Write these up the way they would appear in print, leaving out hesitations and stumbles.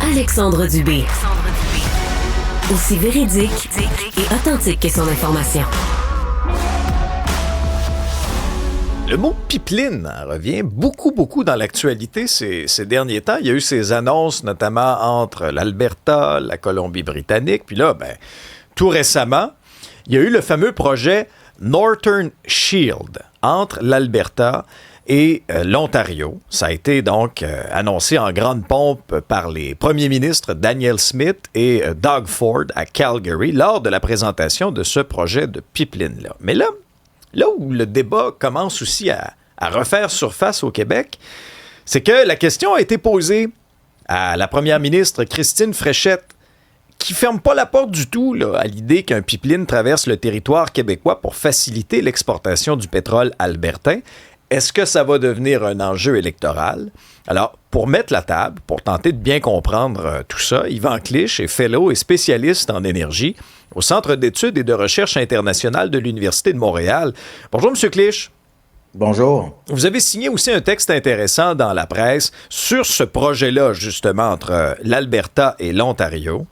Alexandre Dubé. Aussi véridique et authentique que son information. Le mot pipeline revient beaucoup dans l'actualité ces derniers temps. Il y a eu ces annonces, notamment entre l'Alberta, la Colombie-Britannique. Puis là, tout récemment, il y a eu le fameux projet Northern Shield entre l'Alberta et l'Ontario. Ça a été donc annoncé en grande pompe par les premiers ministres Danielle Smith et Doug Ford à Calgary lors de la présentation de ce projet de pipeline-là. Mais là où le débat commence aussi à refaire surface au Québec, c'est que la question a été posée à la première ministre Christine Fréchette, qui ferme pas la porte du tout à l'idée qu'un pipeline traverse le territoire québécois pour faciliter l'exportation du pétrole albertain. Est-ce que ça va devenir un enjeu électoral? Alors, pour mettre la table, pour tenter de bien comprendre tout ça, Yvan Clich est fellow et spécialiste en énergie au Centre d'études et de recherche internationale de l'Université de Montréal. Bonjour, M. Clich. Bonjour. Vous avez signé aussi un texte intéressant dans la presse sur ce projet-là, justement, entre l'Alberta et l'Ontario.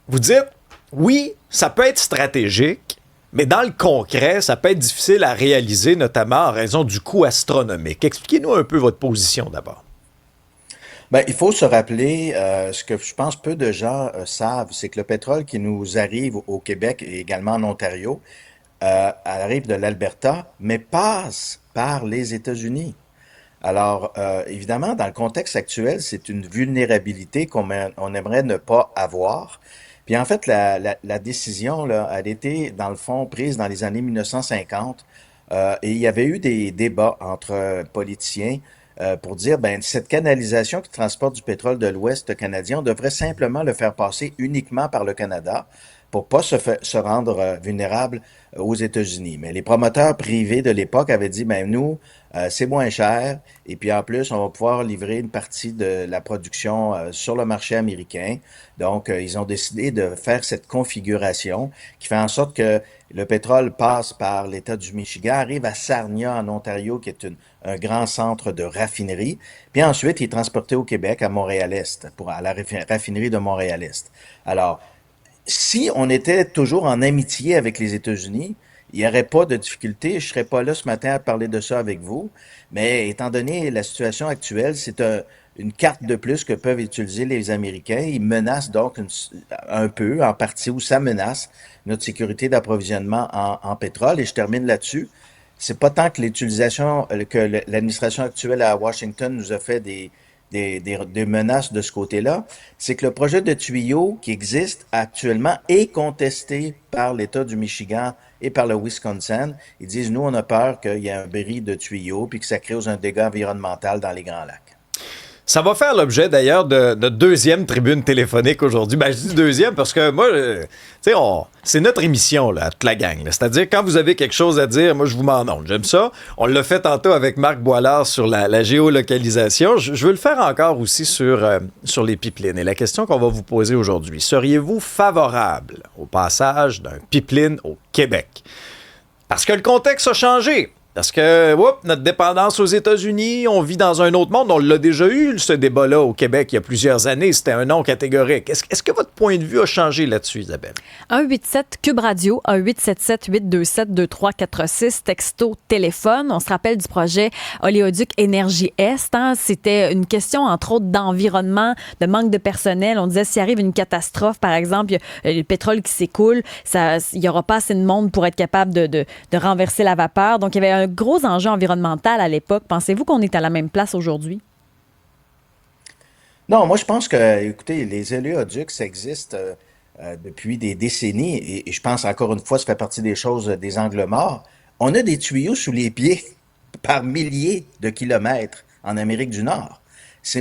Vous dites, oui, ça peut être stratégique, mais dans le concret, ça peut être difficile à réaliser, notamment en raison du coût astronomique. Expliquez-nous un peu votre position d'abord. Il faut se rappeler, ce que je pense peu de gens savent, c'est que le pétrole qui nous arrive au Québec et également en Ontario arrive de l'Alberta, mais passe par les États-Unis. Alors, évidemment, dans le contexte actuel, c'est une vulnérabilité on aimerait ne pas avoir. Puis en fait, la décision, là, elle était, dans le fond, prise dans les années 1950. Et il y avait eu des débats entre politiciens pour dire, cette canalisation qui transporte du pétrole de l'Ouest canadien, on devrait simplement le faire passer uniquement par le Canada pour pas se rendre vulnérable aux États-Unis. Mais les promoteurs privés de l'époque avaient dit, nous, c'est moins cher, et puis en plus, on va pouvoir livrer une partie de la production sur le marché américain. Donc, ils ont décidé de faire cette configuration qui fait en sorte que le pétrole passe par l'État du Michigan, arrive à Sarnia, en Ontario, qui est un grand centre de raffinerie, puis ensuite, il est transporté au Québec, à Montréal-Est, à la raffinerie de Montréal-Est. Alors, si on était toujours en amitié avec les États-Unis, il n'y aurait pas de difficulté. Je ne serais pas là ce matin à parler de ça avec vous. Mais étant donné la situation actuelle, c'est une carte de plus que peuvent utiliser les Américains. Ils menacent donc un peu, en partie, ou ça menace notre sécurité d'approvisionnement en pétrole. Et je termine là-dessus. C'est pas tant que l'administration actuelle à Washington nous a fait des menaces de ce côté-là, c'est que le projet de tuyau qui existe actuellement est contesté par l'État du Michigan et par le Wisconsin. Ils disent, nous, on a peur qu'il y ait un bris de tuyaux puis que ça cause un dégât environnemental dans les Grands Lacs. Ça va faire l'objet d'ailleurs de notre deuxième tribune téléphonique aujourd'hui. Je dis deuxième parce que moi, c'est notre émission, là, toute la gang. Là. C'est-à-dire, quand vous avez quelque chose à dire, moi, je vous m'en onde. J'aime ça. On l'a fait tantôt avec Marc Boilard sur la géolocalisation. Je veux le faire encore aussi sur les pipelines. Et la question qu'on va vous poser aujourd'hui, seriez-vous favorable au passage d'un pipeline au Québec? Parce que le contexte a changé. Parce que notre dépendance aux États-Unis, on vit dans un autre monde. On l'a déjà eu, ce débat-là, au Québec, il y a plusieurs années. C'était un non catégorique. Est-ce que votre point de vue a changé là-dessus, Isabelle? 187 Cube Radio, 1877-827-2346, texto, téléphone. On se rappelle du projet Oléoduc Énergie Est. C'était une question, entre autres, d'environnement, de manque de personnel. On disait, s'il arrive une catastrophe, par exemple, il y a le pétrole qui s'écoule, il n'y aura pas assez de monde pour être capable de renverser la vapeur. Donc, il y avait un gros enjeu environnemental à l'époque. Pensez-vous qu'on est à la même place aujourd'hui? Non, moi je pense que, écoutez, les oléoducs, ça existe depuis des décennies et je pense encore une fois, ça fait partie des choses, des angles morts. On a des tuyaux sous les pieds par milliers de kilomètres en Amérique du Nord. Si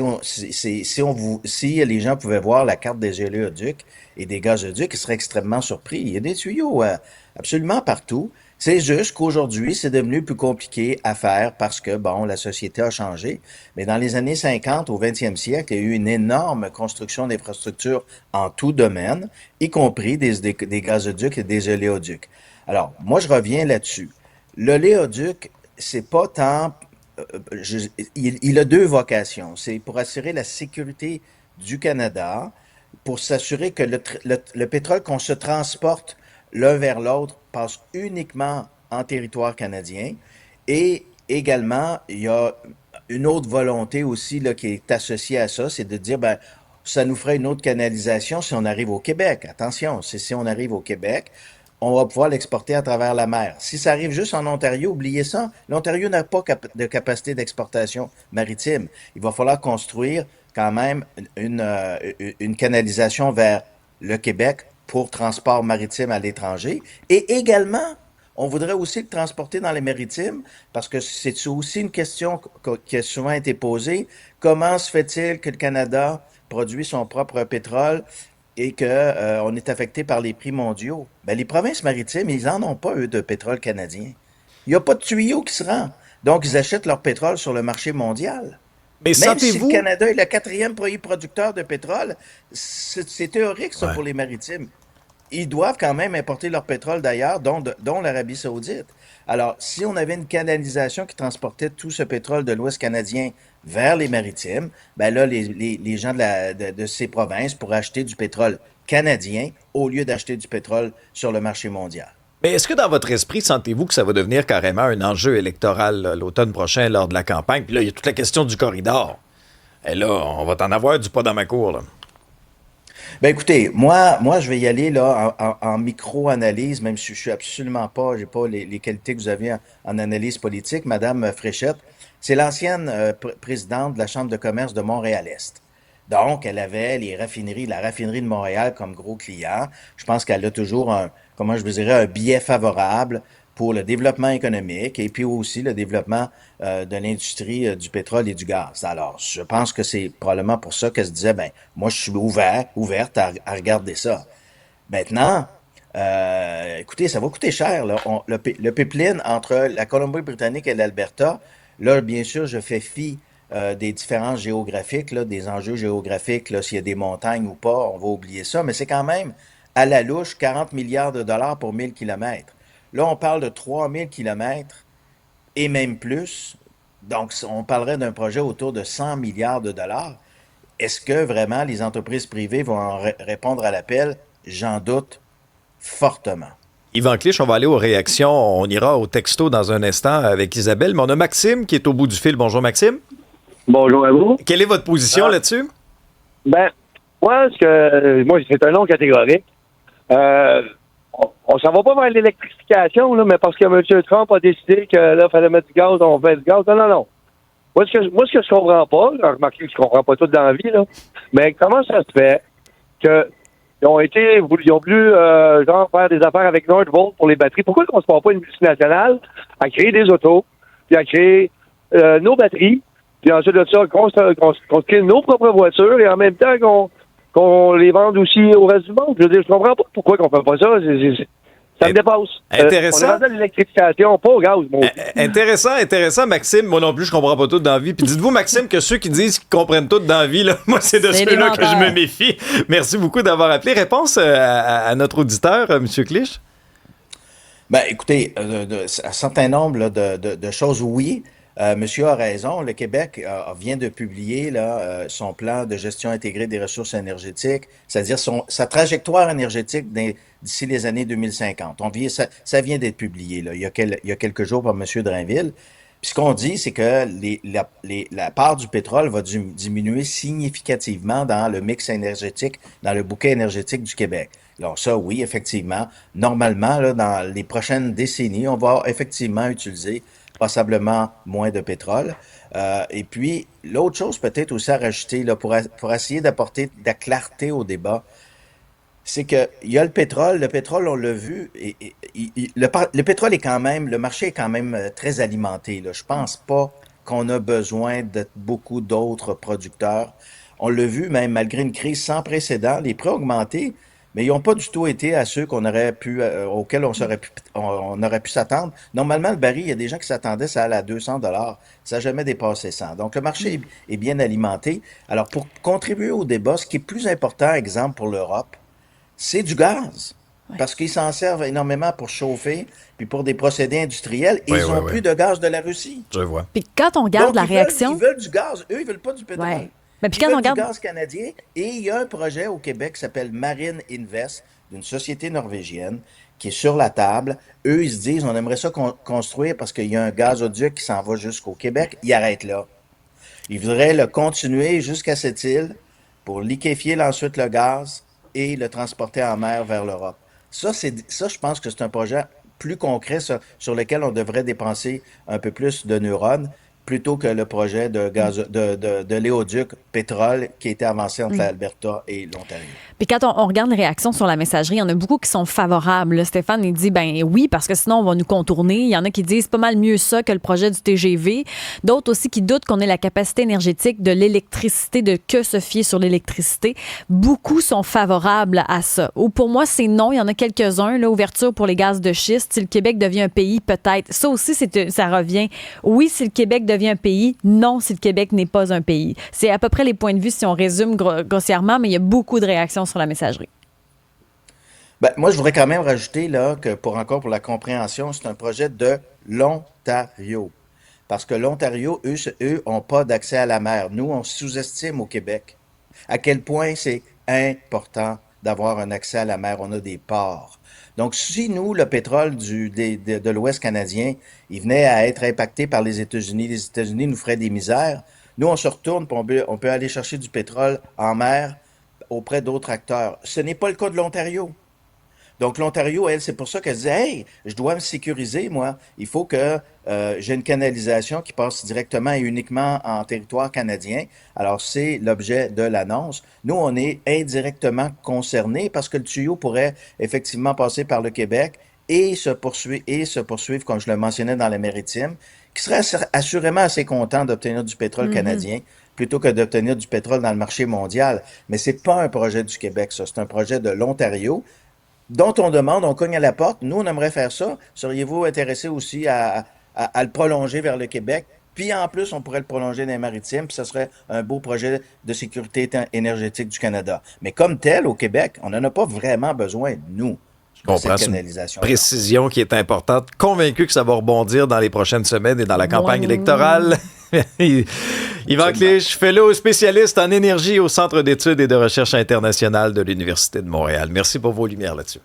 les gens pouvaient voir la carte des oléoducs et des gazoducs, ils seraient extrêmement surpris. Il y a des tuyaux absolument partout. C'est juste qu'aujourd'hui, c'est devenu plus compliqué à faire parce que, la société a changé. Mais dans les années 50, au 20e siècle, il y a eu une énorme construction d'infrastructures en tout domaine, y compris des gazoducs et des oléoducs. Alors, moi, je reviens là-dessus. L'oléoduc, c'est pas tant... il a deux vocations. C'est pour assurer la sécurité du Canada pour s'assurer que le pétrole qu'on se transporte l'un vers l'autre passe uniquement en territoire canadien. Et également, il y a une autre volonté aussi là, qui est associée à ça, c'est de dire, ben, ça nous ferait une autre canalisation si on arrive au Québec. Attention, c'est si on arrive au Québec, on va pouvoir l'exporter à travers la mer. Si ça arrive juste en Ontario, oubliez ça. L'Ontario n'a pas de capacité d'exportation maritime. Il va falloir construire quand même une canalisation vers le Québec pour transport maritime à l'étranger. Et également, on voudrait aussi le transporter dans les maritimes parce que c'est aussi une question qui a souvent été posée. Comment se fait-il que le Canada produit son propre pétrole et que on est affecté par les prix mondiaux? Ben, les provinces maritimes, ils en ont pas, eux, de pétrole canadien. Il n'y a pas de tuyau qui se rend. Donc, ils achètent leur pétrole sur le marché mondial. Mais Même si le sentez-vous... Canada est le quatrième pays producteur de pétrole, c'est théorique, ça, Ouais. pour les maritimes. Ils doivent quand même importer leur pétrole d'ailleurs, dont l'Arabie Saoudite. Alors, si on avait une canalisation qui transportait tout ce pétrole de l'Ouest canadien vers les maritimes, ben là, les gens de ces provinces pourraient acheter du pétrole canadien au lieu d'acheter du pétrole sur le marché mondial. Mais est-ce que dans votre esprit, sentez-vous que ça va devenir carrément un enjeu électoral là, l'automne prochain lors de la campagne? Puis là, il y a toute la question du corridor. Et là, on va t'en avoir du pas dans ma cour, là. Ben écoutez, moi, je vais y aller là en micro-analyse, même si je suis absolument pas, j'ai pas les qualités que vous avez en analyse politique. Madame Fréchette, c'est l'ancienne présidente de la Chambre de commerce de Montréal-Est. Donc, elle avait la raffinerie de Montréal comme gros client. Je pense qu'elle a toujours comment je vous dirais, un biais favorable pour le développement économique et puis aussi le développement de l'industrie du pétrole et du gaz. Alors, je pense que c'est probablement pour ça qu'elle se disait, ben, moi, je suis ouverte à regarder ça. Maintenant, écoutez, ça va coûter cher, là. Le pipeline entre la Colombie-Britannique et l'Alberta, là, bien sûr, je fais fi des différences géographiques, là, des enjeux géographiques, là, s'il y a des montagnes ou pas, on va oublier ça, mais c'est quand même à la louche 40 milliards de dollars pour 1000 kilomètres. Là, on parle de 3000 kilomètres et même plus. Donc, on parlerait d'un projet autour de 100 milliards de dollars. Est-ce que vraiment les entreprises privées vont répondre à l'appel? J'en doute fortement. Yvan Clich, on va aller aux réactions. On ira au texto dans un instant avec Isabelle. Mais on a Maxime qui est au bout du fil. Bonjour, Maxime. Bonjour à vous. Quelle est votre position là-dessus? Ben, moi, c'est un non catégorique. On s'en va pas vers l'électrification, là, mais parce que M. Trump a décidé que là, il fallait mettre du gaz, on fait du gaz. Non, non, non. Moi, ce que je comprends pas, là, remarquez que je comprends pas tout dans la vie, là, mais comment ça se fait que ils ont voulu genre faire des affaires avec Northvolt pour les batteries. Pourquoi on se prend pas une multinationale à créer des autos, puis à créer nos batteries, puis ensuite de ça, qu'on crée nos propres voitures et en même temps qu'on les vende aussi au reste du monde. Je veux dire, je comprends pas pourquoi qu'on fait pas ça. Ça me dépasse. Intéressant. On est rendu à l'électrification, pas au gaz, mon. Intéressant, Maxime. Moi non plus, je comprends pas tout dans la vie. Puis dites-vous, Maxime, que ceux qui disent qu'ils comprennent tout dans la vie, là, moi, c'est de C'est ceux-là des que je menteurs. me méfie. Merci beaucoup d'avoir appelé. Réponse à notre auditeur, M. Clich? Ben, écoutez, un certain nombre là, de choses, oui. Monsieur a raison. Le Québec vient de publier là, son plan de gestion intégrée des ressources énergétiques, c'est-à-dire sa trajectoire énergétique d'ici les années 2050. Ça vient d'être publié là, il y a quelques jours par Monsieur Drainville. Puis ce qu'on dit, c'est que la part du pétrole va diminuer significativement dans le mix énergétique, dans le bouquet énergétique du Québec. Alors ça, oui, effectivement, normalement, là, dans les prochaines décennies, on va effectivement utiliser passablement moins de pétrole. Et puis, l'autre chose peut-être aussi à rajouter là, pour essayer d'apporter de la clarté au débat, c'est que il y a le pétrole. Le pétrole, on l'a vu, le pétrole est quand même, le marché est quand même très alimenté, là. Je pense pas qu'on a besoin de beaucoup d'autres producteurs. On l'a vu, même malgré une crise sans précédent, les prix ont augmenté, mais ils n'ont pas du tout été à ceux auxquels on aurait pu s'attendre. Normalement, le baril, il y a des gens qui s'attendaient, ça allait à 200 dollars. Ça n'a jamais dépassé 100. Donc, le marché est bien alimenté. Alors, pour contribuer au débat, ce qui est plus important, exemple pour l'Europe, c'est du gaz. Parce qu'ils s'en servent énormément pour chauffer, puis pour des procédés industriels, et ils n'ont plus de gaz de la Russie. Je vois. Puis quand on regarde Donc, la réaction. ils veulent du gaz. Eux, ils veulent pas du pétrole. Ouais. Mais puis Ils quand on veulent du regarde... gaz canadien et il y a un projet au Québec qui s'appelle Marine Invest d'une société norvégienne qui est sur la table. Eux, ils se disent, on aimerait ça construire parce qu'il y a un gazoduc qui s'en va jusqu'au Québec. Ils arrêtent là. Ils voudraient le continuer jusqu'à cette île pour liquéfier ensuite le gaz et le transporter en mer vers l'Europe. Ça, je pense que c'est un projet plus concret sur lequel on devrait dépenser un peu plus de neurones plutôt que le projet de l'éoduc pétrole qui a été avancé entre l'Alberta et l'Ontario. Puis quand on regarde les réactions sur la messagerie, il y en a beaucoup qui sont favorables. Là, Stéphane, il dit, ben oui, parce que sinon, on va nous contourner. Il y en a qui disent, c'est pas mal mieux ça que le projet du TGV. D'autres aussi qui doutent qu'on ait la capacité énergétique de l'électricité, de que se fier sur l'électricité. Beaucoup sont favorables à ça. Ou pour moi, c'est non. Il y en a quelques-uns. Là, ouverture pour les gaz de schiste. Si le Québec devient un pays, peut-être. Ça aussi, ça revient. Oui, si le Québec devient un pays. Non, si le Québec n'est pas un pays. C'est à peu près les points de vue si on résume grossièrement, mais il y a beaucoup de réactions sur la messagerie. Ben, moi, je voudrais quand même rajouter là, que pour la compréhension, c'est un projet de l'Ontario. Parce que l'Ontario, eux, n'ont pas d'accès à la mer. Nous, on sous-estime au Québec à quel point c'est important d'avoir un accès à la mer. On a des ports. Donc, si nous, le pétrole de l'Ouest canadien, il venait à être impacté par les États-Unis nous feraient des misères, nous, on se retourne et on peut aller chercher du pétrole en mer auprès d'autres acteurs. Ce n'est pas le cas de l'Ontario. Donc, l'Ontario, elle, c'est pour ça qu'elle dit, hey, je dois me sécuriser, moi. Il faut que j'ai une canalisation qui passe directement et uniquement en territoire canadien. Alors, c'est l'objet de l'annonce. Nous, on est indirectement concernés parce que le tuyau pourrait effectivement passer par le Québec et se poursuivre, comme je le mentionnais, dans les maritimes, qui serait assurément assez content d'obtenir du pétrole canadien plutôt que d'obtenir du pétrole dans le marché mondial. Mais c'est pas un projet du Québec, ça. C'est un projet de l'Ontario dont on cogne à la porte. Nous, on aimerait faire ça. Seriez-vous intéressé aussi à le prolonger vers le Québec? Puis en plus, on pourrait le prolonger dans les maritimes, puis ce serait un beau projet de sécurité énergétique du Canada. Mais comme tel, au Québec, on n'en a pas vraiment besoin, nous. Je comprends, c'est une précision qui est importante. Convaincu que ça va rebondir dans les prochaines semaines et dans la campagne électorale. Yvan Clich, fellow spécialiste en énergie au Centre d'études et de recherche internationale de l'Université de Montréal. Merci pour vos lumières là-dessus.